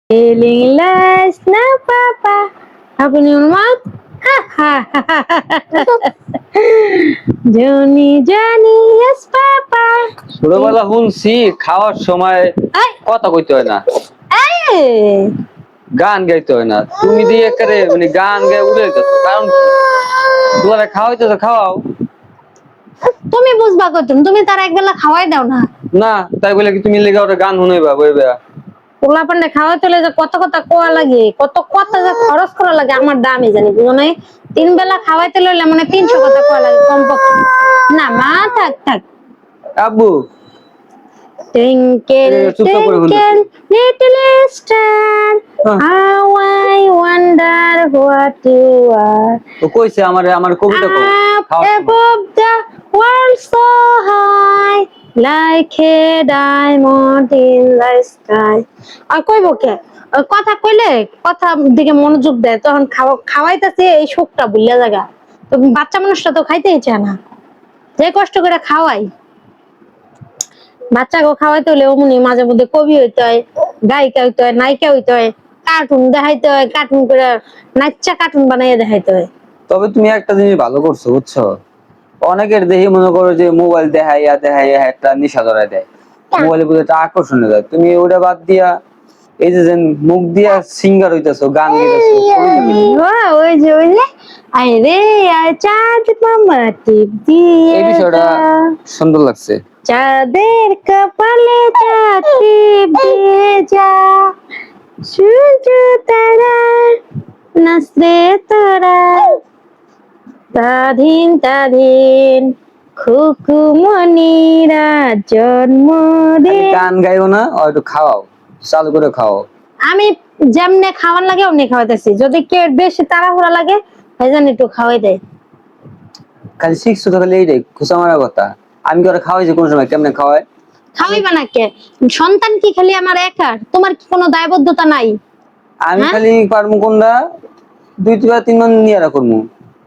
Feeling lost now, Papa. Open your mouth. Ha ha ha ha ha. Johnny, Johnny, yes, Papa. ছোটবেলা শুনছি খাওয়ার সময় এই, কথা কইতে হয় না, এই, গান গাইতে হয় না। তুমি দিয়ে একেবারে মানে গান গায়ে উড়ে যাচ্ছ, কারণ কি? তোমার খাওয়াইতে তো খাওয়াও তুমি বুঝবা কত, তুমি তার একবেলা খাওয়াই দাও না। না, তাই বলে কি তুমি লেগে ওটা গান শুনাইবা বইবা? পোলা পান্ডে খাওয়াই তোলে যে কত কথা কোয়া লাগে, কত কথা যে খরচ করা লাগে আমার দামই জানি, বুঝো নাই? 3 বেলা খাওয়াইতে লইলে মানে 300 কথা কোয়া লাগে কমপক্ষে। না মা, থাক থাক। আব্বু Twinkle, চুপ করে বন্ধু। twinkle, little star, how I wonder what you are. তো কইছে আমার কবিতা কও Up খাওয়ার সময়। above the world so high, like a diamond in the sky. আর কইবো কে? ওই কথা কইলে কথা দিকে মনোযোগ দেয়, তখন খাওয়াইতেছে এই শোকটা ভুলিয়া জায়গা। তো বাচ্চা মানুষটা তো খাইতেই চায় না, যে কষ্ট করে খাওয়াই। বাচ্চাকে খাওয়াইতে হলে অমনি মাঝে মধ্যে কবি হইতে হয়, গায়িকা হইতে হয়, নায়িকা হইতে হয়, কার্টুন দেখাইতে হয়, কার্টুন করে নাচ্চা কার্টুন বানাইয়া দেখাইতে হয়। তবে তুমি একটা জিনিস ভালো করছো বুঝছো, অনেকের দেখি মনে করো যে মোবাইল দেখাইয়া একটা নেশা ধরায় দেয়, মোবাইলের প্রতি একটা আকর্ষণ হয়ে যায়। তুমি ওটা বাদ দিয়া এই যে মুখ দিয়া সিঙ্গার হইতেছো, গান গাইতেছো, ওই যে আয় রে আয় চাঁদ মামা টিপ দিয়ে এই বিষয়টা সুন্দর লাগছে। চাঁদের কপালে চাঁদ টিপ দিয়ে যা, সূর্য তারা নাচরে তোরা, তাধিন খুকুমনিরা জন্মদিন। গান গাইও না, একটু খাওয়াও, চালু করে খাওয়াও। আমি যেমনে খাওয়ান লাগে অমনি খাওয়াইতেছি, যদি কেউ বেশি তাড়াহুড়া লাগে ভাইজান একটু খাওয়াই দেয়। খালি শিখছো তো খালি এইটাই খুশা মারা কথা। আমি কি ওরা খাওয়াইছি কোন সময়, কেমনে খাওয়াই? খাওয়াইবা না কে? সন্তান কি খালি আমার একার? তোমার কি কোনো দায়বদ্ধতা নাই? আমি হ্যাঁ? খালি পারমু কোনটা 2 বা 3 মান নিয়ে রাখবো,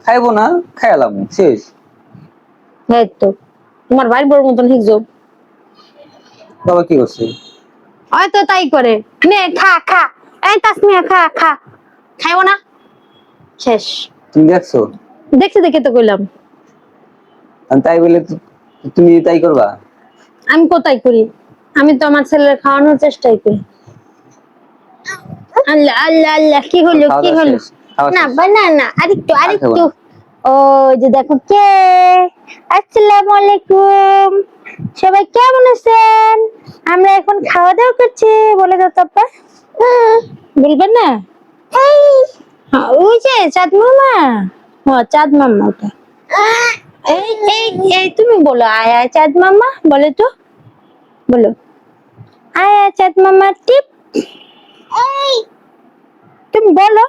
খাইবো না খাইলাম শেষ। এই তো তোমার ভাই বড় মতন হিজব। বাবা কি করছে? হয়তো তাই করে। নে খা খা, এই তাসমিয়া খা খা। খাইবো না, শেষ। তুমি দেখছো? দেখছি দেখে তো কইলাম। আমি তাই বলে তুমি তাই করবা? আমি কোথায় করি? আমি তো আমার ছেলের খাওয়ানোর চেষ্টাই করি। আল্লাহ আল্লাহ আল্লাহ, কি হলো কি হলো? না বানানা, আরেকটু। ও যে দেখো কে, আসসালামু আলাইকুম, সবাই কেমন আছেন? আমরা এখন খাওয়া দাওয়া করছি, বলে দাও তো আপা। বলবেন না? ওই যে চাঁদ মামা, চাঁদ মামা ওটা। এই এই এই তুমি বলো আয় আয় চাঁদ মামা, বলে তো, বলো আয় আয় চাঁদ মামা টিপ। তুমি বলো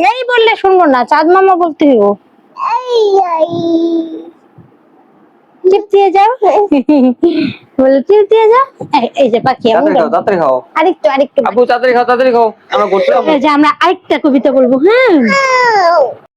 এই বললে শুনবো না, চাঁদ মামা বলতে হইব। টিপ দিয়ে যাও, বলো টিপ দিয়ে যাও। এই যে পাখি, তাড়াতাড়ি খাও। আরেকটু আব্বু তাড়াতাড়ি খাও, আমরা ঘুরতে যাবো। এই যে আমরা আরেকটা কবিতা বলবো, হ্যাঁ।